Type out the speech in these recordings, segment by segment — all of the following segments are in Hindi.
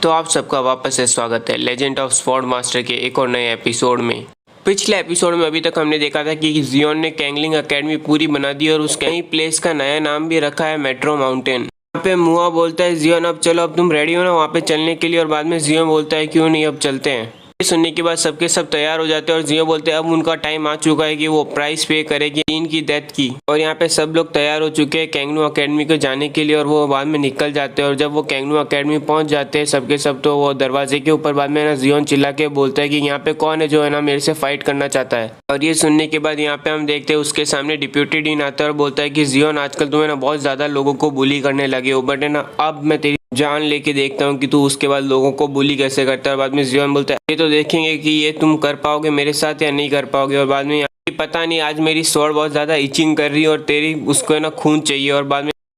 तो आप सबका वापस से स्वागत है लेजेंड ऑफ स्वॉर्ड मास्टर के एक और नए एपिसोड में। पिछले एपिसोड में अभी तक हमने देखा था कि जियोन ने कैंगलिंग एकेडमी पूरी बना दी और उस नई प्लेस का नया नाम भी रखा है मेट्रो माउंटेन। यहाँ पे मुआ बोलता है जियोन अब चलो, अब तुम रेडी हो ना वहाँ पे चलने के लिए, और बाद में जियोन बोलता है क्यों नहीं, अब चलते हैं। ये सुनने के बाद सबके सब तैयार हो जाते हैं और जियो बोलते हैं अब उनका टाइम आ चुका है कि वो प्राइस पे करेगी टीन की डेथ की। और यहाँ पे सब लोग तैयार हो चुके हैं कैंगनू एकेडमी को जाने के लिए और वो बाद में निकल जाते हैं। और जब वो कैंगनू एकेडमी पहुंच जाते हैं सबके सब, तो वो दरवाजे के ऊपर बाद में ना जियोन चिल्ला के बोलता है कि यहाँ पे कौन है जो है ना मेरे से फाइट करना चाहता है। और ये सुनने के बाद यहाँ पे हम देखते हैं उसके सामने डिप्यूटी डीन आता है और बोलता है कि जियोन आजकल तुम्हें ना बहुत ज्यादा लोगों को बुली करने लगे हो, बट है ना अब मैं तेरी जान लेके देखता हूँ कि तू उसके बाद लोगों को बुली कैसे करता है। बाद में जियोन बोलता है ये तो देखेंगे कि ये तुम कर पाओगे मेरे साथ या नहीं कर पाओगे। और बाद में पता नहीं आज मेरी स्वॉर्ड बहुत ज्यादा इचिंग कर रही है और तेरी उसको है ना खून चाहिए।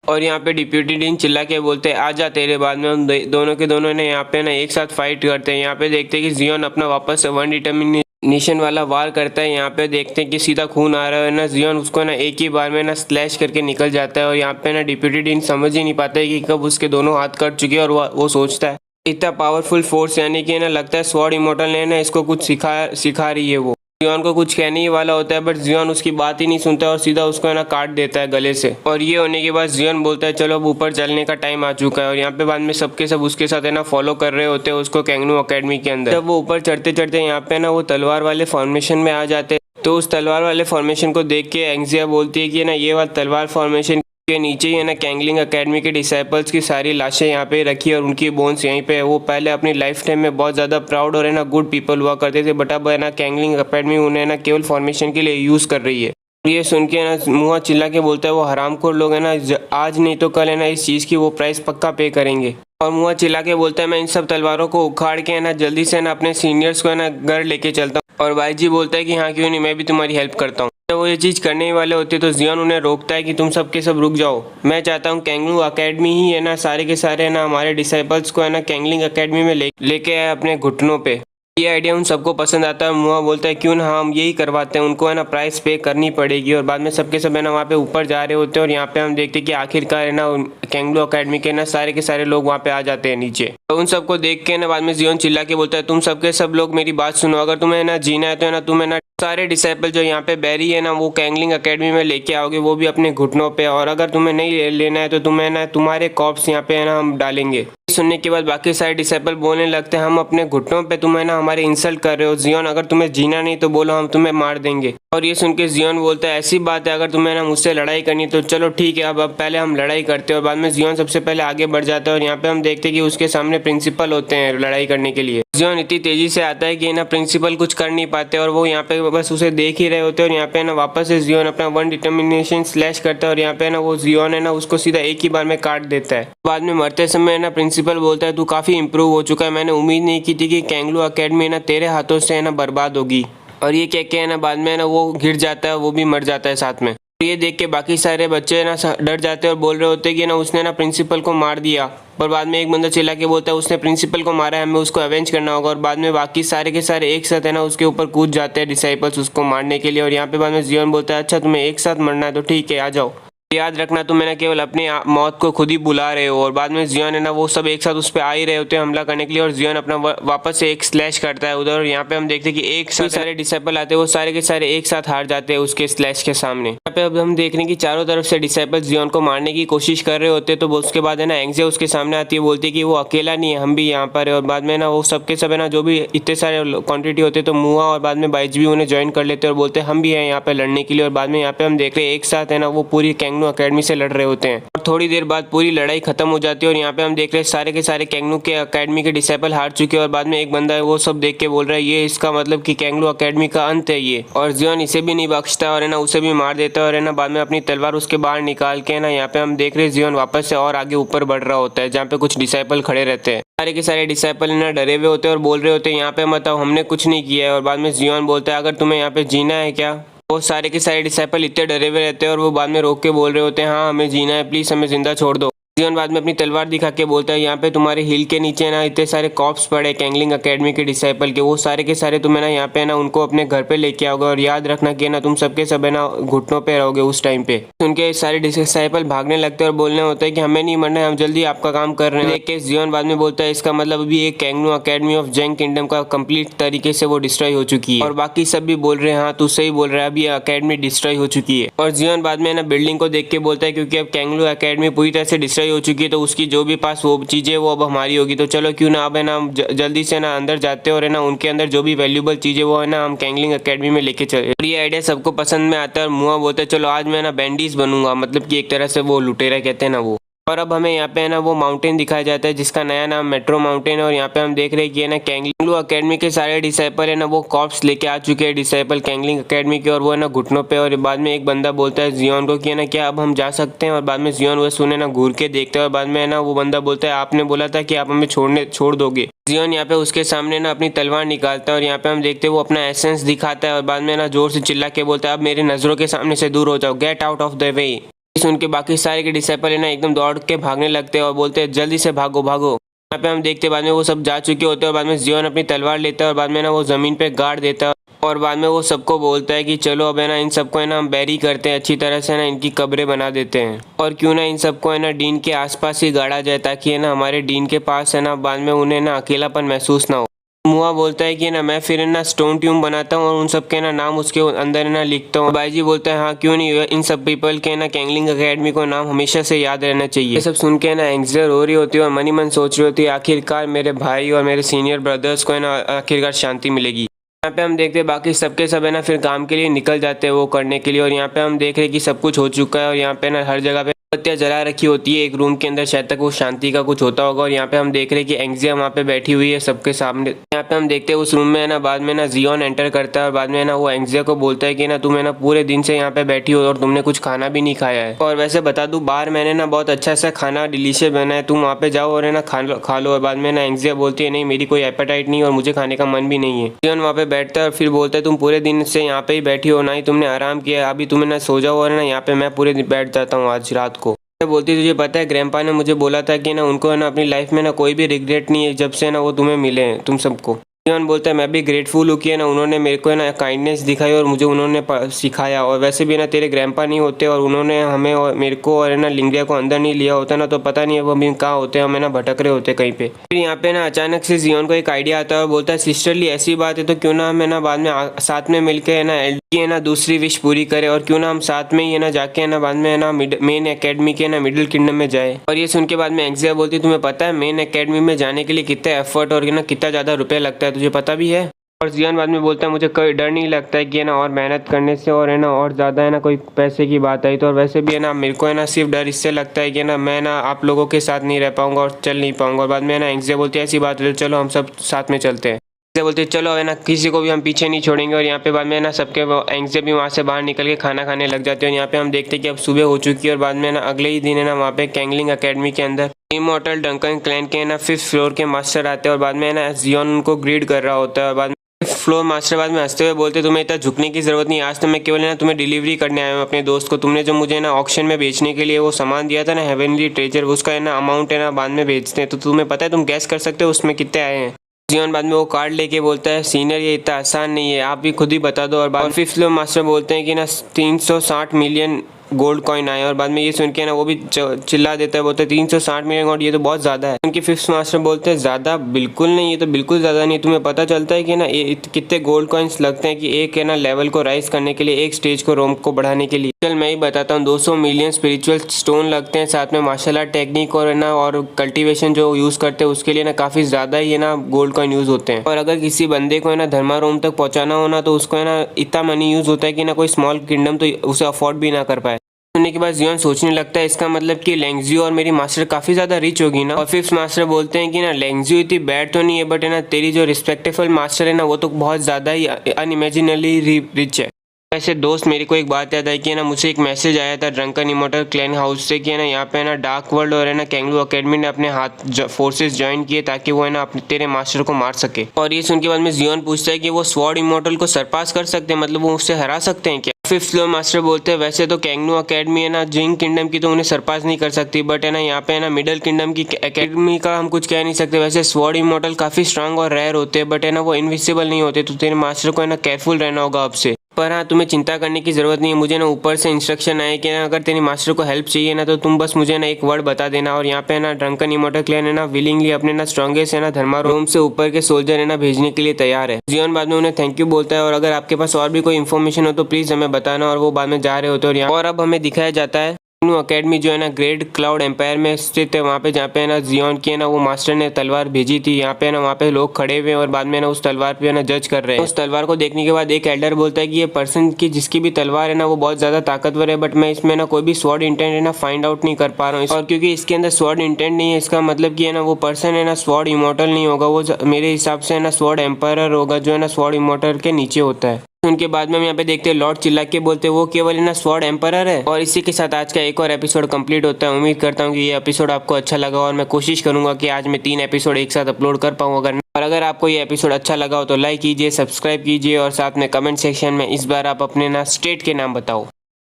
और यहाँ पे डिप्यूटी डीन चिल्ला के बोलते हैं आजा तेरे। बाद में हम दोनों के दोनों ने यहाँ पे ना एक साथ फाइट करते हैं। यहाँ पे देखते हैं कि जियोन अपना वापस से वन डिटर्मिनेशन वाला वार करता है। यहाँ पे देखते हैं कि सीधा खून आ रहा है ना, जियोन उसको ना एक ही बार में ना स्लैश करके निकल जाता है। और यहाँ पे ना डिप्यूटी डीन समझ ही नहीं पाता है कि कब उसके दोनों हाथ कट चुके हैं। और वो सोचता है इतना पावरफुल फोर्स, यानी कि ना लगता है स्वॉर्ड इमोर्टल ने ना इसको कुछ सिखा रही है। वो जियोन को कुछ कहने ही वाला होता है, बट जियोन उसकी बात ही नहीं सुनता और सीधा उसको है ना काट देता है गले से। और ये होने के बाद जियोन बोलता है चलो अब ऊपर चलने का टाइम आ चुका है। और यहाँ पे बाद में सबके सब उसके साथ है ना फॉलो कर रहे होते हैं उसको कैंगनू एकेडमी के अंदर। जब वो ऊपर चढ़ते चढ़ते यहाँ पे ना वो तलवार वाले फॉर्मेशन में आ जाते हैं, तो उस तलवार वाले फॉर्मेशन को देख के एंग्जिया बोलती है कि ना ये वाला तलवार फॉर्मेशन के नीचे ही है ना कैंगलिंग एकेडमी के डिसाइपल्स की सारी लाशें यहाँ पे रखी है और उनकी बोन्स यहीं पे है। वो पहले अपनी लाइफ टाइम में बहुत ज़्यादा प्राउड और है ना गुड पीपल हुआ करते थे, बट अब है ना कैंगलिंग एकेडमी उन्हें ना केवल फॉर्मेशन के लिए यूज़ कर रही है। ये सुन के ना मुआ चिल्ला के बोलता है वो हरामखोर लोग है ना आज नहीं तो कल है ना इस चीज़ की वो प्राइस पक्का पे करेंगे। और मुआ चिल्ला के बोलता है मैं इन सब तलवारों को उखाड़ के है ना जल्दी से ना अपने सीनियर्स को है ना घर लेके चलता हूँ। और भाई जी बोलता है कि हाँ क्यों नहीं, मैं भी तुम्हारी हेल्प करता हूँ। जब वो ये चीज़ करने ही वाले होते तो जियोन उन्हें रोकता है कि तुम सब के सब रुक जाओ, मैं चाहता हूँ कैंगनू एकेडमी ही है ना सारे के सारे है ना हमारे डिसाइपल्स को है ना कैंगलिंग एकेडमी में लेके आए अपने घुटनों पे। ये आइडिया उन सबको पसंद आता है। मुआ बोलता है क्यों ना हम यही करवाते हैं, उनको है ना प्राइस पे करनी पड़ेगी। और बाद में सबके सब है ना वहाँ पे ऊपर जा रहे होते हैं और यहाँ पे हम देखते हैं कि आखिरकार है ना कैंगलू एकेडमी के ना सारे के सारे लोग वहाँ पे आ जाते हैं नीचे। तो उन सबको देख के ना बाद में जियोन चिल्ला के बोलता है तुम सबके सब लोग मेरी बात सुनो, अगर तुम्हें ना जीना है तो है ना तुम्हें ना सारे डिसाइपल जो यहाँ पे बैरी है ना वो कैंगलिंग एकेडमी में लेके आओगे, वो भी अपने घुटनों पे। और अगर तुम्हें नहीं लेना है तो तुम्हें ना तुम्हारे कॉप्स यहाँ पे है ना हम डालेंगे। सुनने के बाद बाकी सारे डिसाइपल बोलने लगते हैं हम अपने घुटनों पे तुम्हें ना हमारे इंसल्ट कर रहे हो जियोन, अगर तुम्हें जीना नहीं तो बोलो हम तुम्हें मार देंगे। और ये सुन के जियोन बोलता है ऐसी बात है अगर तुम्हें ना मुझसे लड़ाई करनी तो चलो ठीक है, अब पहले हम लड़ाई करते हैं। और बाद में जियोन सबसे पहले आगे बढ़ जाता है और यहाँ पे हम देखते हैं कि उसके सामने प्रिंसिपल होते हैं लड़ाई करने के लिए। जियोन इतनी तेजी से आता है कि ना प्रिंसिपल कुछ कर नहीं पाते और वो यहाँ पे बस उसे देख ही रहे होते हैं। और यहाँ पे ना वापस से जियोन अपना वन डिटर्मिनेशन स्लैश करता है और यहाँ पे ना वो जियोन है ना उसको सीधा एक ही बार में काट देता है। बाद में मरते समय ना प्रिंसिपल बोलता है तू काफी इंप्रूव हो चुका है, मैंने उम्मीद नहीं की थी कि कैंगलू एकेडमी ना तेरे हाथों से है ना बर्बाद होगी। और ये कह के ना बाद में ना वो गिर जाता है, वो भी मर जाता है साथ में। ये देख के बाकी सारे बच्चे ना डर जाते हैं और बोल रहे होते हैं कि ना उसने ना प्रिंसिपल को मार दिया। पर बाद में एक बंदा चिल्ला के बोलता है उसने प्रिंसिपल को मारा है, हमें उसको अवेंज करना होगा। और बाद में बाकी सारे के सारे एक साथ है ना उसके ऊपर कूद जाते हैं डिसाइपल्स उसको मारने के लिए। और यहाँ पे बाद में जियोन बोलता है अच्छा तुम्हें एक साथ मरना है तो ठीक है आ जाओ, याद रखना तुम ना केवल अपनी मौत को खुद ही बुला रहे हो। और बाद में जियोन है ना वो सब एक साथ उस पर आ ही रहे होते हैं हमला करने के लिए और जियोन अपना वापस से एक स्लैश करता है उधर। और यहाँ पे हम देखते हैं कि एक साथ सारे डिसाइपल आते हैं, वो सारे के सारे एक साथ हार जाते हैं उसके स्लैश के सामने। यहाँ पे अब हम देख रहे हैं कि चारों तरफ से डिसाइपल जियोन को मारने की कोशिश कर रहे होते हैं। तो उसके बाद है ना एंग्जिया उसके सामने आती है, बोलती है कि वो अकेला नहीं है, हम भी यहाँ पर है। और बाद में ना वो सबके सब है ना जो भी इतने सारे क्वांटिटी होते तो मुआ और बाद में बाइज भी उन्हें ज्वाइन कर लेते हैं और बोलते हैं हम भी हैं यहाँ पे लड़ने के लिए। और बाद में यहाँ पे हम देख रहे हैं एक साथ है ना वो पूरी कैंगनू एकेडमी से लड़ रहे होते हैं। और थोड़ी देर बाद पूरी लड़ाई खत्म हो जाती है और यहाँ पे हम देख रहे हैं सारे के सारे कैंगनू के एकेडमी के डिसाइपल हार चुके हैं। और बाद में एक बंदा है वो सब देख के बोल रहा है ये इसका मतलब कि कैंगनू एकेडमी का अंत है ये। और जियोन इसे भी नहीं बख्शता और है ना उसे भी मार देता है और है ना बाद में अपनी तलवार उसके बाहर निकाल के ना यहाँ पे हम देख रहे हैं जियोन वापस से और आगे ऊपर बढ़ रहा होता है जहाँ पे कुछ डिसाइपल खड़े रहते हैं। सारे के सारे डिसाइपल ना डरे हुए होते हैं और बोल रहे होते हैं यहाँ पे मत आओ, हमने कुछ नहीं किया है। और बाद में जियोन बोलता है अगर तुम्हें यहाँ पे जीना है क्या। वो सारे के सारे डिसाइपल इतने डरे हुए रहते हैं और वो बाद में रोक के बोल रहे होते हैं हाँ हमें जीना है, प्लीज हमें जिंदा छोड़ दो। जियोन बाद में अपनी तलवार दिखा के बोलता है यहाँ पे तुम्हारे हिल के नीचे ना इतने सारे कॉप्स पड़े कैंगलिंग एकेडमी के डिसाइपल के, वो सारे के सारे तुम्हें ना यहाँ पे ना उनको अपने घर पे लेके आओगे और याद रखना कि ना तुम सबके सब है ना घुटनों पे रहोगे उस टाइम पे। उनके सारे डिसाइपल भागने लगते हैं और बोलने होता है कि हमें नहीं मरना है, हम जल्दी आपका काम कर रहे हैं। देख के जियोन बाद में बोलता है इसका मतलब अभी एक कैंगलू एकेडमी ऑफ जैंग किंगडम का कंप्लीट तरीके से वो डिस्ट्रॉय हो चुकी है। और बाकी सब भी बोल रहे हैं हाँ तू सही बोल रहा है, अभी अकेडमी डिस्ट्रॉय हो चुकी है। और जियोन बाद में ना बिल्डिंग को देख के बोलता है क्योंकि अब कैंगलू एकेडमी पूरी तरह से डिस्ट्रॉय हो चुकी है तो उसकी जो भी पास वो चीजें वो अब हमारी होगी, तो चलो क्यों ना अब है ना जल्दी से ना अंदर जाते और है ना उनके अंदर जो भी वैल्यूबल चीजें वो है ना हम कैंगलिंग एकेडमी में लेके चले। और ये आइडिया सबको पसंद में आता है और मुआ बोलते हैं चलो आज मैं ना बैंडीज बनूंगा, मतलब कि एक तरह से वो लुटेरा कहते हैं ना वो। और अब हमें यहाँ पे है ना वो माउंटेन दिखाया जाता है जिसका नया नाम मेट्रो माउंटेन है। और यहाँ पे हम देख रहे हैं कि है ना कैंगलिंग एकेडमी के सारे डिसाइपल है ना वो कॉर्प्स लेके आ चुके हैं डिसाइपल कैंगलिंग एकेडमी के, और वो है ना घुटनों पे। और बाद में एक बंदा बोलता है जियोन को कि है ना क्या अब हम जा सकते हैं, और बाद में जियोन वो सुने ना घूर के देखते हैं और बाद में है ना वो बंदा बोलता है आपने बोला था कि आप हमें छोड़ दोगे। जियोन यहाँ पे उसके सामने ना अपनी तलवार निकालता है और यहाँ पे हम देखते हैं वो अपना एसेंस दिखाता है और बाद में ना जोर से चिल्ला के बोलता है अब मेरी नजरों के सामने से दूर हो जाओ, get out of the way. सुन के बाकी सारे के डिसाइपल है ना एकदम दौड़ के भागने लगते हैं और बोलते हैं जल्दी से भागो भागो। यहाँ पे हम देखते हैं बाद में वो सब जा चुके होते हैं और बाद में जियोन अपनी तलवार लेता है और बाद में ना वो जमीन पे गाड़ देता है और बाद में वो सबको बोलता है कि चलो अब है ना इन सबको है ना हम बैरी करते हैं अच्छी तरह से ना इनकी कब्रें बना देते हैं, और क्यों ना इन सबको है ना डीन के आसपास ही गाड़ा जाए ताकि है ना हमारे डीन के पास है ना बाद में उन्हें ना अकेलापन महसूस ना हो। मुआ बोलता है कि ना मैं फिर ना स्टोन ट्यूब बनाता हूँ और उन सब के ना नाम उसके अंदर ना लिखता हूँ। भाई जी बोलता है हाँ क्यों नहीं, इन सब पीपल के ना कैंगलिंग एकेडमी को नाम हमेशा से याद रहना चाहिए। ये सब सुन के ना एंग्जाइटी हो रही होती है और मनी मन सोच रही होती है आखिरकार मेरे भाई और मेरे सीनियर ब्रदर्स को है ना आखिरकार शांति मिलेगी। यहाँ पे हम देखते हैं बाकी सबके सब है ना फिर काम के लिए निकल जाते हैं वो करने के लिए, और यहाँ पे हम देख रहे हैं कि सब कुछ हो चुका है और यहाँ पे ना हर जगह पे बत्तियां जला रखी होती है एक रूम के अंदर, शायद तक वो शांति का कुछ होता होगा। और यहाँ पे हम देख रहे हैं कि एंग्जिया वहाँ पे बैठी हुई है सबके सामने। यहाँ पे हम देखते हैं उस रूम में है ना बाद में ना जियोन एंटर करता है और बाद में ना वो एंग्जिया को बोलता है कि ना तुम है ना पूरे दिन से यहाँ पे बैठी हो और तुमने कुछ खाना भी नहीं खाया है, और वैसे बता दूं बाहर मैंने ना बहुत अच्छा सा खाना डिलीशियस बना है, तुम वहाँ पे जाओ और है ना खा लो। और बाद में ना एंग्जिया बोलती है नहीं मेरी कोई एपेटाइट नहीं और मुझे खाने का मन भी नहीं है। जियोन वहाँ पे बैठता है और फिर बोलता है तुम पूरे दिन से यहाँ पे ही बैठी हो, ना ही तुमने आराम किया, अभी तुम्हें ना सो जाओ और ना यहाँ पे मैं पूरे दिन बैठ जाता हूँ आज रात को। बोलती तुझे पता है ग्रैंपा ने मुझे बोला था कि ना उनको है ना अपनी लाइफ में ना कोई भी रिग्रेट नहीं है जब से ना वो तुम्हें मिले हैं तुम सबको। जियोन बोलता है मैं भी ग्रेटफुल हूँ कि ना उन्होंने मेरे को ना काइंडनेस दिखाई और मुझे उन्होंने सिखाया, और वैसे भी ना तेरे ग्रैंपा नहीं होते और उन्होंने हमें और मेरे को और ना लिंगिया को अंदर नहीं लिया होता ना तो पता नहीं अब हम कहाँ होते, हमें ना भटक रहे होते कहीं पे। फिर यहाँ पे ना अचानक से जियोन को एक आइडिया आता है और बोलता है सिस्टरली ऐसी बात है तो क्यों ना हमें ना बाद में साथ में मिलकर है ना एलडी है ना दूसरी विश पूरी करे, और क्यों ना हम साथ में ही है ना जाके है ना बाद में है ना मेन एकेडमी के ना मिडिल किंगडम में जाए। और ये सुन के बाद में एंग्जिया बोलती तुम्हें पता है मेन एकेडमी में जाने के लिए कितना एफर्ट और ना कितना ज्यादा रुपया लगता है, तुझे पता भी है। और जियोन बाद में बोलता है मुझे कोई डर नहीं लगता है कि है ना और मेहनत करने से और है ना और ज़्यादा है ना कोई पैसे की बात आई तो, और वैसे भी है ना मेरे को है ना सिर्फ डर इससे लगता है कि ना मैं ना आप लोगों के साथ नहीं रह पाऊंगा और चल नहीं पाऊंगा। और बाद में है ना एंग्जिया बोलती है ऐसी बात है चलो हम सब साथ में चलते हैं। एंग्जिया बोलते हैं चलो है ना किसी को भी हम पीछे नहीं छोड़ेंगे। और यहाँ पे बाद में है ना सबके एंग्जिया भी वहाँ से बाहर निकल के खाना खाने लग जाते हैं। और यहाँ पे हम देखते हैं कि अब सुबह हो चुकी है और बाद में ना अगले ही दिन है ना वहाँ पे कैंगलिंग एकेडमी के अंदर इमॉर्टल डंकन क्लैन के ना 5th फ्लोर के मास्टर आते हैं और बाद में है ना जियोन उनको ग्रीड कर रहा होता है। और बाद फ्लोर मास्टर बाद में हंसते हुए बोलते तुम्हें इतना झुकने की जरूरत नहीं, आज तो मैं केवल ना तुम्हें डिलीवरी करने आया हूँ अपने दोस्त को, तुमने जो मुझे ना ऑक्शन में बेचने के लिए वो सामान दिया था ना हेवनली ट्रेजर उसका है ना अमाउंट है ना बाद में बेचते हैं, तो तुम्हें पता है तुम गैस कर सकते हो उसमें कितने आए हैं। जियोन बाद में वो कार्ड लेके बोलता है सीनियर ये इतना आसान नहीं है आप भी खुद ही बता दो। और बाद 5th फ्लोर मास्टर बोलते हैं कि ना 360 मिलियन गोल्ड कॉइन आए, और बाद में ये सुन के ना वो भी चिल्ला देता है बोलते हैं 360 मिलियन गोल्ड ये तो बहुत ज़्यादा है। उनके 5th मास्टर बोलते हैं ज़्यादा बिल्कुल नहीं, ये तो बिल्कुल ज़्यादा नहीं, तुम्हें पता चलता है कि ना कितने गोल्ड कॉइन्स लगते हैं कि एक है ना लेवल को राइज करने के लिए एक स्टेज को रोम को बढ़ाने के लिए। चल मैं ही बताता हूँ 200 मिलियन स्पिरिचुअल स्टोन लगते हैं, साथ में मार्शल आर्ट टेक्निक और ना और कल्टिवेशन जो यूज़ करते हैं उसके लिए ना काफ़ी ज़्यादा ही है ना गोल्ड कॉइन यूज़ होते हैं। और अगर किसी बंदे को है ना धर्मा रोम तक पहुँचाना हो ना तो उसको है ना इतना मनी यूज़ होता है कि ना कोई स्मॉल किंगडम तो उसे अफोर्ड भी ना कर पाए। सुनने के बाद जियोन सोचने लगता है इसका मतलब कि लेंगजियो और मेरी मास्टर काफी ज्यादा रिच होगी ना। और 5th मास्टर बोलते हैं कि ना लेंगजियो इतनी बैड तो नहीं है बट है ना तेरी जो रिस्पेक्टेबल मास्टर है ना वो तो बहुत ज्यादा ही अनइमेजिनली रिच है। ऐसे दोस्त मेरे को एक बात याद आई कि ना मुझे एक मैसेज आया था ड्रंकन इमॉर्टल क्लैन हाउस से कि ना यहाँ पे ना डार्क वर्ल्ड और है ना कैंगलू एकेडमी ने अपने हाथ फोर्सेस ज्वाइन किए ताकि वो है ना तेरे मास्टर को मार सके। और ये सुन के बाद में जियोन पूछता है कि वो स्वॉर्ड इमॉर्टल को सरपास कर सकते हैं, मतलब वो उससे हरा सकते हैं क्या। फिफ्थ फ्लोर मास्टर बोलते हैं वैसे तो कैंगनू अकेडमी है ना जिंग किंगडम की तो उन्हें सरपास नहीं कर सकती, बट है ना यहाँ पे है ना मिडल किंगडम की अकेडमी का हम कुछ कह नहीं सकते। वैसे स्वॉर्ड इमॉर्टल काफी स्ट्रांग और रेयर होते हैं, बट है ना वो इनविजिबल नहीं होते, तो तेरे मास्टर को है ना केयरफुल रहना होगा आपसे। पर हाँ तुम्हें चिंता करने की जरूरत नहीं है, मुझे ना ऊपर से इंस्ट्रक्शन आए कि ना अगर तेरी मास्टर को हेल्प चाहिए ना तो तुम बस मुझे ना एक वर्ड बता देना। और यहाँ पे है ना ड्रंकन इमॉर्टल क्लैन है ना विलिंगली अपने ना स्ट्रॉन्गेस्ट है ना धर्मारोम से ऊपर के सोल्जर है ना भेजने के लिए तैयार है। जियोन बाद में उन्हें थैंक यू बोलता है और अगर आपके पास और भी कोई इन्फॉर्मेशन हो तो प्लीज हमें बताना, और वो बाद में जा रहे होते हैं। और यहाँ और अब हमें दिखाया जाता है अकेडमी जो है ना ग्रेट क्लाउड एम्पायर में स्थित है, वहाँ पे जहाँ पे है ना जियोन की है ना वो मास्टर ने तलवार भेजी थी। यहाँ पे है ना वहाँ पे लोग खड़े हुए हैं और बाद में ना उस तलवार पे है ना जज कर रहे हैं। उस तलवार को देखने के बाद एक एल्डर बोलता है कि ये पर्सन की जिसकी भी तलवार है ना वो बहुत ज्यादा ताकतवर है, बट मैं इसमें ना कोई भी स्वॉर्ड इंटेंट है ना फाइंड आउट नहीं कर पा रहा हूँ। और क्योंकि इसके अंदर स्वॉर्ड इंटेंट नहीं है, इसका मतलब कि है ना वो पर्सन है ना स्वॉर्ड इमॉर्टल नहीं होगा, वो मेरे हिसाब से है ना स्वॉर्ड एम्पायर होगा जो है ना स्वॉर्ड इमॉर्टल के नीचे होता है। उनके बाद में हम यहाँ पे देखते हैं लॉर्ड चिल्ला के बोलते हैं वो केवल ना स्वॉर्ड एम्परर है। और इसी के साथ आज का एक और एपिसोड कंप्लीट होता है। उम्मीद करता हूँ कि ये एपिसोड आपको अच्छा लगा और मैं कोशिश करूंगा कि आज मैं 3 एपिसोड एक साथ अपलोड कर पाऊँ। अगर आपको ये एपिसोड अच्छा लगा हो तो लाइक कीजिए, सब्सक्राइब कीजिए और साथ में कमेंट सेक्शन में इस बार आप अपने ना स्टेट के नाम बताओ।